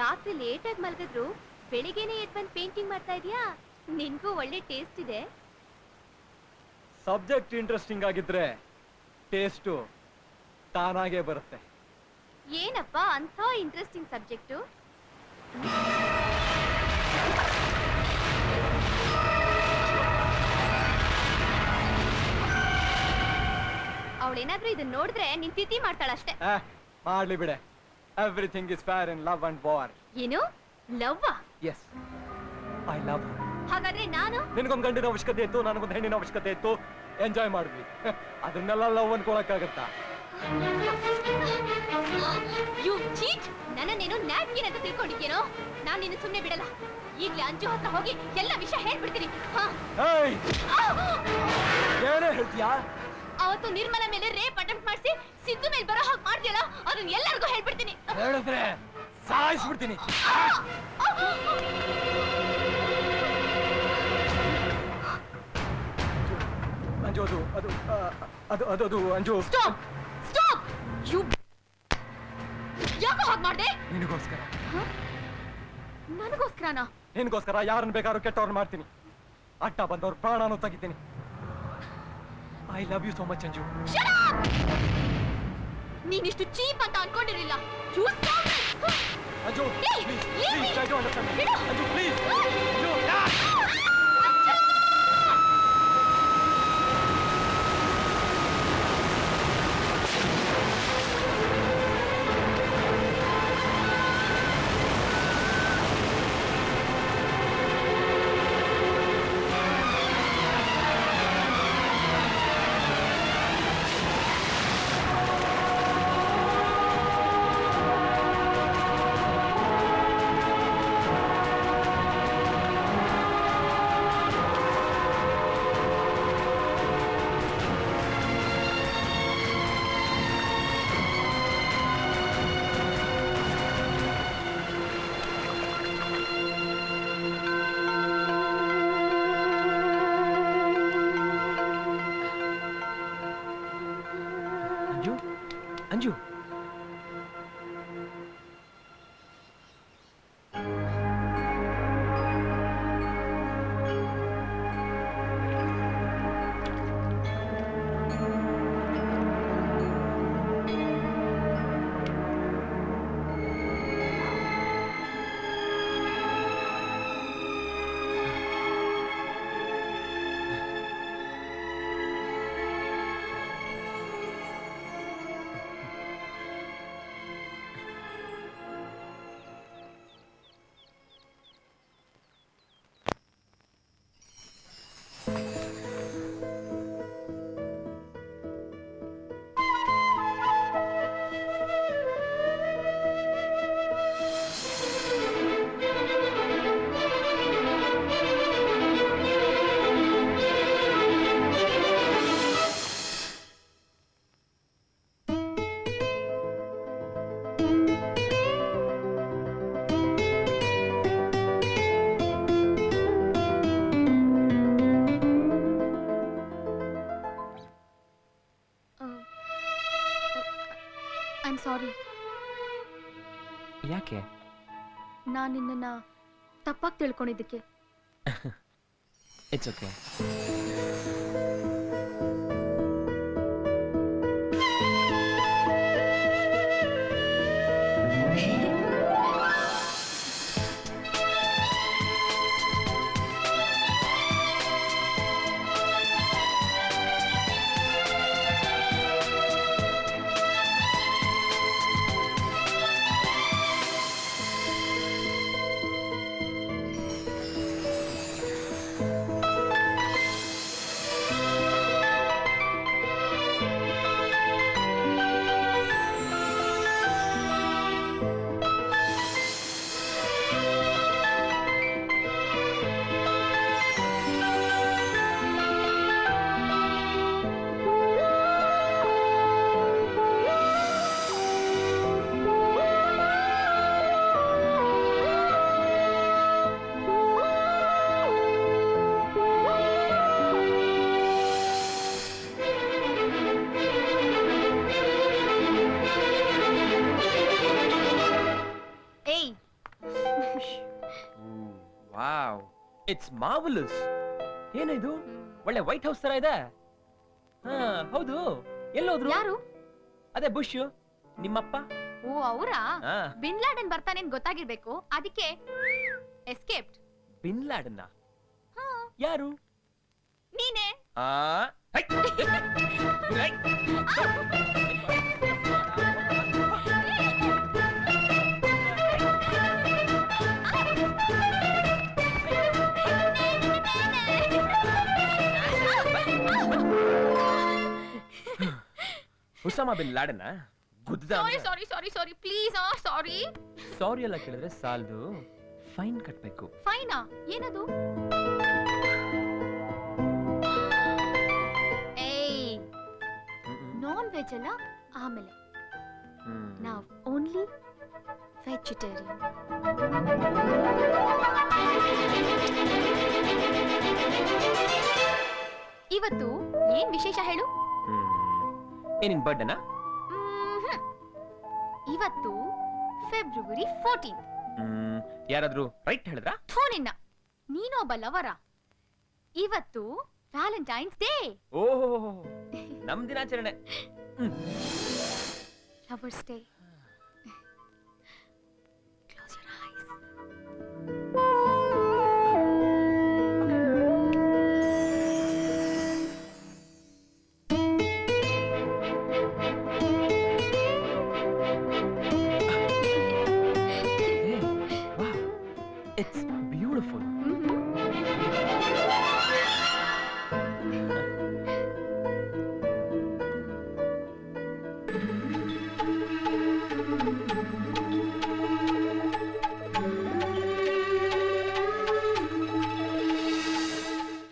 ರಾತ್ರಿ ಲೇಟಾಗಿ ಮಲಗಿದ್ರು ಬೆಳಿಗ್ಗೆನೆ ಎದ್ದು ಬಂದು ಪೇಂಟಿಂಗ್ ಮಾಡ್ತಾ ಇದೀಯಾ? ನಿನ್ಗೂ ಒಳ್ಳೆ ಟೇಸ್ಟ್ ಇದೆ. ಸಬ್ಜೆಕ್ಟ್ ಇಂಟ್ರೆಸ್ಟಿಂಗ್ ಆಗಿದ್ರೆ ಟೇಸ್ಟು ತಾನಾಗೆ ಬರುತ್ತೆ. ಏನಪ್ಪ ಅಂಥ ಇಂಟ್ರೆಸ್ಟಿಂಗ್ ಸಬ್ಜೆಕ್ಟು? ಅವಳೇನಾದ್ರೂ ಇದನ್ನ ನೋಡಿದ್ರೆ ನಿನ್ ತಿಥಿ ಮಾಡ್ತಾಳಷ್ಟೇ. ಮಾಡ್ಲಿ ಬಿಡೆ. Everything is fair in love and war. ಏನು ಲವ್ವಾ? Yes, I love her. ಹಾಗಾದ್ರೆ ನಾನು? ನಿನಗೊಂದು ಗಂಡಿನ ಅವಶ್ಯಕತೆ ಇತ್ತು, ನನಗೊಂದು ಹೆಣ್ಣಿನ ಅವಶ್ಯಕತೆ ಇತ್ತು. ಎಂಜಾಯ್ ಮಾಡಿದ್ವಿ. ಅದನ್ನೆಲ್ಲ ಲವ್ ಅನ್ಕೊಳಕ್ಕಾಗತ್ತಾ? You cheat! ನನ್ನನ್ನೇನು ನ್ಯಾಪ್ಕಿನ್ ಅಂತ ತಿಳ್ಕೊಂಡಿದ್ಯೇನೋ? ನಾನು ನಿನ್ನ ಸುಮ್ಮನೆ ಬಿಡಲ್ಲ. ಈಗ್ಲೇ ಅಂಜು ಹತ್ರ ಹೋಗಿ ಎಲ್ಲ ವಿಷಯ ಹೇಳ್ಬಿಡ್ತೀನಿ. ಏನೇ ಹೇಳ್ತೀಯಾ? ಅವತ್ತು ನಿರ್ಮಲ ಮೇಲೆ ರೇಪ್ ಅಟೆಂಪ್ಟ್ ಮಾಡಿಸಿ ಸಿದ್ದು ಮೇಲೆ ಬರೋ ಹಾಗೆ ಮಾಡ್ತೀಯಲ್ಲ, ಅದನ್ನ ಎಲ್ಲರಿಗೂ ಹೇಳ್ಬಿಡ್ತೀನಿ. ಹೇಳಿದ್ರೆ ಸಾಯಿಸ್ಬಿಡ್ತೀನಿ. ಅಂಜು, ಅದು ಅಂಜು. Stop stop! ಯು ಯಾಕೋ ಹಾಗೆ ಮಾಡ್ದೆ? ನಿನಗೋಸ್ಕರ. ನನಗೋಸ್ಕರನಾ? ನಿನಗೋಸ್ಕರ ಯಾರನ್ನ ಬೇಕಾದ್ರೂ ಕೆಟ್ಟವ್ರು ಮಾಡ್ತೀನಿ. ಅಡ್ಡ ಬಂದವ್ರ ಪ್ರಾಣನೂ ತೆಗಿತೀನಿ. I love you so much Anju. ನೀನಿಷ್ಟು ಚೀಪ್ ಅಂತ ಅನ್ಕೊಂಡಿರಲಿಲ್ಲ. Anju, please try to understand me. Anju, please. Anju, Anju, I'm sorry. ಯಾಕೆ? ನಾನು ನಿನ್ನನ್ನ ತಪ್ಪಾಗಿ ತಿಳ್ಕೊಂಡಿದ್ದಕ್ಕೆ. It's okay. It's marvellous. ಏನಿದು ಒಳ್ಳೆ ವೈಟ್ ಹೌಸ್ ತರ ಇದೆ. ಹಾ ಹೌದು, ಎಲ್ಲೋದ್ರು? ಯಾರು? ಅದೇ ಬುಷ್, ನಿಮ್ಮಪ್ಪ. ಓ ಅವರಾ? ಹಾ. ಬಿನ್ ಲಾಡೆನ್ ಬರ್ತಾನೆ ಅಂತ ಗೊತ್ತಾಗಿರ್ಬೇಕು, ಅದಕ್ಕೆ ಎಸ್ಕೇಪ್ಡ್. ಬಿನ್ ಲಾಡನ್ನ? ಯಾರು? ನೀನೇ. ಆ ಹೈ! ಹೈ! ಉಸಾಮಾ ಬಿನ್ ಲಾಡನ್ನ ಗುದ್ದ. Sorry please. ಸಾರಿ. ಸಾರಿ ಎಲ್ಲ ಕೇಳಿದ್ರೆ ಸಾಲದು, ಫೈನ್ ಕಟ್ಬೇಕು. ಫೈನಾ? ಏನದು? ಏಯ್, ನಾನ್ ವೆಜ್ ಅಲ್ಲ, ಆಮೇಲೆ ನಾವು ಓನ್ಲಿ ವೆಜಿಟೇರಿಯನ್. ಇವತ್ತು ಏನ್ ವಿಶೇಷ ಹೇಳು? ಏನಿನ್ ಬರ್ಡೇನಾ? ಇವತ್ತು ಫೆಬ್ರವರಿ 14. ಯಾರಾದ್ರೂ ರೈಟ್ ಹೇಳಿದ್ರಾ? ನಿನ್ನ ನೀನೊಬ್ಬ ಲವರ. ಇವತ್ತು ವ್ಯಾಲೆಂಟೈನ್ಸ್ ಡೇ. ಓಹೋ, ನಮ್ ದಿನಾಚರಣೆ. Lovers day. Close your eyes.